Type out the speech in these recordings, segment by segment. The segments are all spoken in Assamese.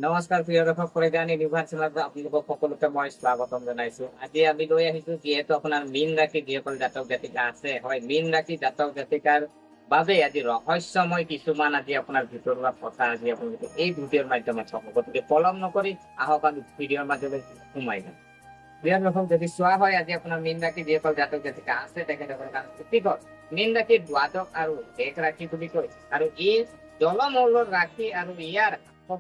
নমস্কাৰ প্ৰিয় দৰ্শক পৰিজ্ঞান ইউনিভাৰ্চেলত আপোনালোকক সকলোকে মই স্বাগতম জনাইছো। আজি আমি লৈ আহিছো যিহেতু আপোনাৰ মীন ৰাশি যিসকল জাতক জাতিকা আছে, হয় মীন ৰাশি জাতক জাতিকাৰ বাবে আজি ৰহস্যময় কিছুমান আজি আপোনাৰ ভিতৰুৱা কথা আজি আপোনালোকে এই ভিডিঅ'ৰ মাধ্যমত চাব। গতিকে পলম নকৰি আহক আমি ভিডিঅ'ৰ মাজলৈ সোমাই যাম। প্ৰিয় দৰ্শক, যদি চোৱা হয় আজি আপোনাৰ মীন ৰাশি যিসকল জাতক জাতিকা আছে তেখেতসকলৰ কাৰণে কি কয় মীন ৰাশি দ্বাদশ আৰু এক ৰাশি বুলি কয়, আৰু ই জলমৌলৰ ৰাশি আৰু ইয়াৰ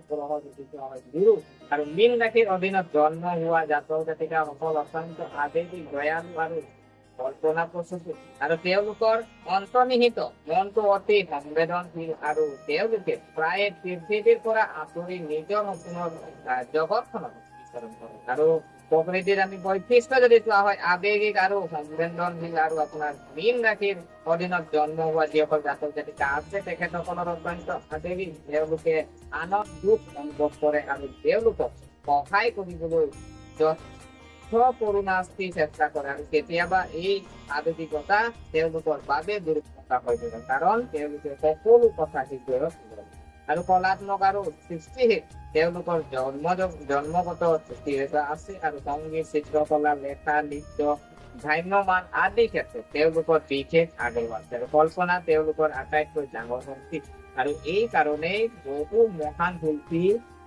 গ্ৰহ যদি কোৱা হয় গুৰু, আৰু মীন ৰাশিৰ অধীনত জন্ম হোৱা জাতক জাতিকাসকল অত্যন্ত আবেগিক, দয়ালু আৰু কল্পনা প্ৰসূতি, আৰু তেওঁলোকৰ অন্তৰ্নিহিত মনটো অতি সংবেদনশীল, আৰু তেওঁলোকে প্ৰায়ে পৃথিৱীৰ পৰা আঁতৰি নিজৰ সপোনৰ জগতখনত বিচৰণ কৰে। আৰু প্ৰকৃতিৰ আমি বৈশিষ্ট্য যদি চোৱা হয় আবেগিক আৰু সংবেদনশীল, আৰু আপোনাৰ মীন ৰাশিৰ অধীনত জন্ম হোৱা যিসকল জাতক জাতিকা আছে তেখেতসকলৰ অত্যন্ত আবেগিক, তেওঁলোকে আনক দুখ অনুভৱ কৰে আৰু তেওঁলোকক সহায় কৰিবলৈ যথোপৰিমাণে চেষ্টা কৰে, আৰু কেতিয়াবা এই আবেগিকতা তেওঁলোকৰ বাবে দুৰ্বলতা হৈ পৰে, কাৰণ তেওঁলোকে সকলো কথা শিকিব আৰু কলাত্মক আৰু সৃষ্টিশীল তেওঁলোকৰ জন্মগত স্থিৰতা আছে, আৰু সংগীত, চিত্ৰকলা, লেখা, নৃত্য, ভ্ৰাম্যমান আদি ক্ষেত্ৰত তেওঁলোকৰ বিশেষ আগ্ৰহ আছে, আৰু কল্পনা তেওঁলোকৰ আটাইতকৈ ডাঙৰ শক্তি। আৰু এই কাৰণেই বহু মহান শিল্পী,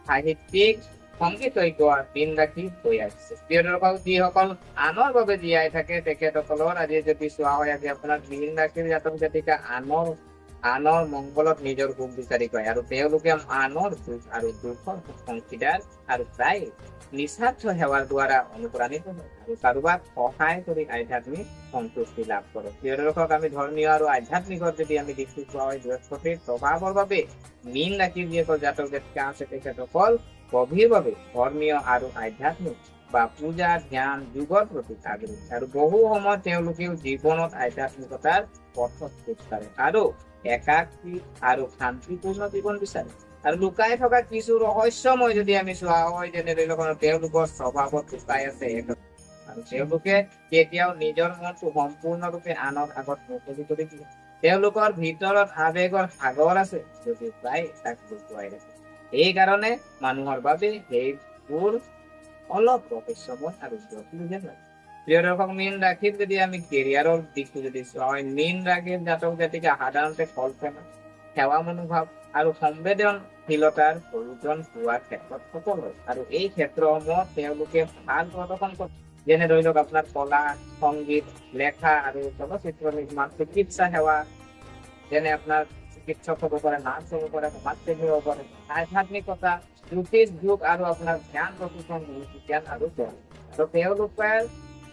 সাহিত্যিক, সংগীতজ্ঞ মীন ৰাশি হৈ আহিছে। প্ৰিয় দৰ্শক, যিসকল আনৰ বাবে জীয়াই থাকে তেখেতসকলৰ আজি যদি চোৱা হয় আজি আপোনাৰ মীন ৰাশিৰ জাতক জাতিকা আনৰ মংগলত নিজৰ সুখ বিচাৰি পায়, আৰু তেওঁলোকে আনৰ সুখ আৰু দুখৰ অংশীদাৰ, আৰু প্ৰায় নিস্বাৰ্থ সেৱাৰ দ্বাৰা অনুপ্ৰাণিত হয়, আৰু কাৰোবাক সহায় কৰি আধ্যাত্মিক সন্তুষ্টি লাভ কৰে। প্ৰিয় দৰ্শক, আমি ধৰ্মীয় আৰু আধ্যাত্মিকত যদি আমি দিশটো চোৱা হয় বৃহস্পতিৰ প্ৰভাৱৰ বাবে মীন ৰাশিৰ যিসকল জাতক জাতিকা আছে তেখেতসকল গভীৰভাৱে ধৰ্মীয় আৰু আধ্যাত্মিক বা পূজা, ধ্যান, যোগৰ প্ৰতি আগ্ৰহী, আৰু বহু সময়ত তেওঁলোকেও জীৱনত আধ্যাত্মিকতাৰ পথত খোজ কাঢ়ে আৰু একাকী আৰু শান্তিপূৰ্ণ জীৱন বিচাৰে। আৰু লুকাই থকা কিছু ৰহস্যময় যদি আমি চোৱা হয়, যেনে ধৰি লওক তেওঁলোকৰ স্বভাৱত লুকাই আছে, আৰু তেওঁলোকে কেতিয়াও নিজৰ মনটো সম্পূৰ্ণৰূপে আনৰ আগত মুকলি কৰি দিয়ে। তেওঁলোকৰ ভিতৰত আবেগৰ সাগৰ আছে যদি প্ৰায় তাক লুকুৱাই ৰাখে। এই কাৰণে মানুহৰ বাবে সেইবোৰ অলপ ৰহস্যময় আৰু জটিল যেন লাগে। প্ৰিয় দৰ্শক, মীন ৰাশিৰ যদি আমি কেৰিয়াৰৰ দিশটো যদি চোৱা হয়, মীন ৰাশিৰ জাতক জাতিকা সাধাৰণতে কল্পনা, সেৱা মনোভাৱ আৰু সংবেদনশীলতাৰ প্ৰয়োজন হোৱাৰ ক্ষেত্ৰত সফল হয়, আৰু এই ক্ষেত্ৰসমূহত তেওঁলোকে ভাল প্ৰদৰ্শন কৰে, যেনে ধৰি লওক আপোনাৰ কলা, সংগীত, লেখা আৰু চলচ্চিত্ৰ নিৰ্মাণ, চিকিৎসা সেৱা, যেনে আপোনাৰ চিকিৎসক হ'ব পাৰে, নাৰ্ছ হ'ব পাৰে, সমাজসেৱী হ'ব পাৰে, আধ্যাত্মিকতা, জ্যোতিষ, যোগ আৰু আপোনাৰ ধ্যান প্ৰশিক্ষণ, বিজ্ঞান আৰু জ্ঞান। আৰু তেওঁলোকৰ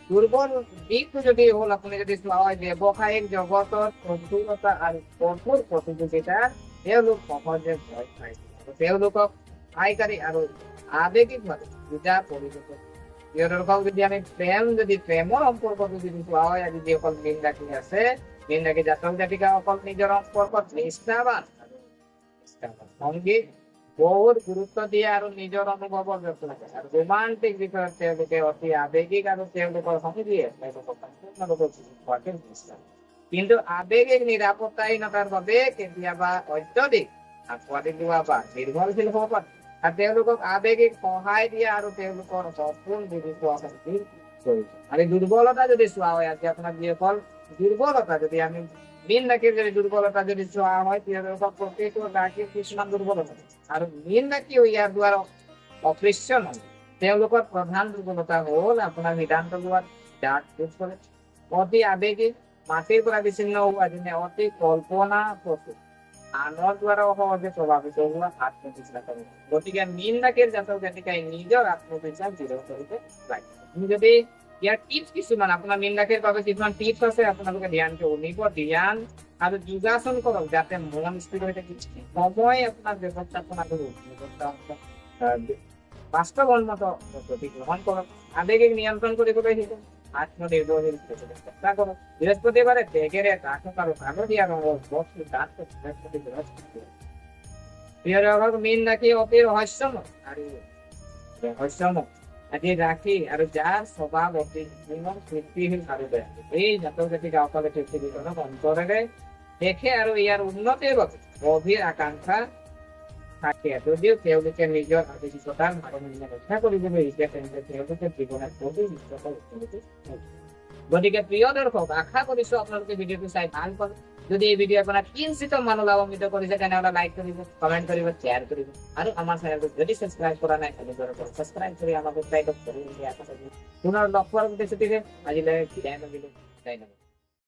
দুৰ্বল দিশটো যদি হ'ল আপুনি যদি চোৱা হয় ব্যৱসায়িক জগতত কঠোৰতা আৰু কঠোৰ প্ৰতিযোগিতা তেওঁলোক সহজে ভয় পায়, তেওঁলোকক সহায়কাৰী আৰু আবেগিকভাৱে বুজা পৰিৱৰ্তন। প্ৰিয় দৰ্শক, যদি আমি প্ৰেমৰ সম্পৰ্কটো যদি চোৱা হয় আজি যিসকল মীন ৰাশি আছে, মীন ৰাশি জাতক জাতিকা অকল নিজৰ সম্পৰ্কত নিষ্ঠাবান সংগীত বহুত গুৰুত্ব দিয়ে, আৰু নিজৰ অনুভৱৰ ব্যক্ত কৰে, আৰু ৰোমান্টিক বিষয়ত তেওঁলোকে অতি আবেগিক, আৰু তেওঁলোকৰ সংগীয়ে কিন্তু আবেগিক নিৰাপত্তাহীনতাৰ বাবে কেতিয়াবা অত্যধিক আঁকোৱালি লোৱা বা নিৰ্ভৰশীল হ'ব পাৰে, আৰু তেওঁলোকক আবেগিক সহায় দিয়া আৰু তেওঁলোকৰ সপোন বুজি পোৱা শক্তিৰ প্ৰয়োজন। আৰু দুৰ্বলতা যদি চোৱা হয় আজি আপোনাৰ যিসকল দুৰ্বলতা যদি আমি মীন ৰাশিৰ যদি দুৰ্বলতা যদি চোৱা হয় তেওঁলোকক প্ৰতিটো ৰাশিৰ কিছুমান দুৰ্বলতা, আৰু মীন ৰাশি ইয়াৰ দ্বাৰা অকৃষ্ট নহয়। তেওঁলোকৰ প্ৰধান দুৰ্বলতা হ'ল আপোনাৰ সিদ্ধান্ত লোৱাত ডাঠ কৰে, অতি আবেগিক, মাটিৰ পৰা বিচ্ছিন্ন হোৱা, যেনে অতি কল্পনা প্ৰসূত, আনৰ দ্বাৰা সহজে প্ৰভাৱিত হোৱা, আত্মবিশ্বাস। গতিকে মীন ৰাশিৰ জাতক জাতিকাই নিজৰ আত্মবিশ্বাস দৃঢ় কৰিব লাগে। তুমি যদি ইয়াৰ টিপছ কিছুমান আপোনাৰ মীন ৰাশিৰ বাবে কিছুমান টিপছ আছে, আপোনালোকে ধ্যানটো শুনিব। ধ্যান আৰু যোগাসন কৰক যাতে মন স্থিৰ হৈ থাকে, সময় আপোনাৰ ব্যৱস্থাপনা কৰক, বাস্তৱসন্মত পদ্ধতি গ্ৰহণ কৰক, আবেগিক নিয়ন্ত্ৰণ কৰিবলৈ শিকক, আত্মনিৰ্ভৰশীল চেষ্টা কৰক। বৃহস্পতিবাৰে বেগেৰে কাঠক আৰু হালধীয়া ৰঙৰ বস্তু দাঁত প্ৰিয় দৰ্শক, মীন ৰাশি অতি ৰহস্যময় আৰু আজি ৰাশি, আৰু যাৰ স্বভাৱ অতি সৃষ্টিশীল আৰু বেয়া। এই জাতক জাতিকা সকলে পৃথিৱীখনক অন্তৰেৰে দেখে, আৰু ইয়াৰ উন্নতিৰ বাবে গভীৰ আকাংক্ষা থাকে যদিও তেওঁলোকে নিজৰ আৱেগিকতাৰ ভাৰসাম্য ৰক্ষা কৰিবলৈ এতিয়া তেওঁলোকে জীৱনত বহু বিশ্বকল উপলব্ধি হৈছে। গতিকে প্ৰিয় দৰ্শক, আশা কৰিছো আপোনালোকে ভিডিঅ'টো চাই ভাল পালে। যদি এই ভিডিঅ' আপোনাক কিঞ্চিত মানুহ লাভান্বিত কৰিছে তেনেহ'লে লাইক কৰিব, কমেণ্ট কৰিব, শ্বেয়াৰ কৰিব আৰু আমাৰ চেনেলটো যদি ছাবস্ক্ৰাইব কৰা নাই ছাবস্ক্ৰাইব কৰি আমাক উৎসাহিত কৰিব। পুনৰ লগ পোৱাৰ প্ৰতিশ্ৰুতিৰে আজিলৈ বিদায় মাগিলোঁ। ধন্যবাদ।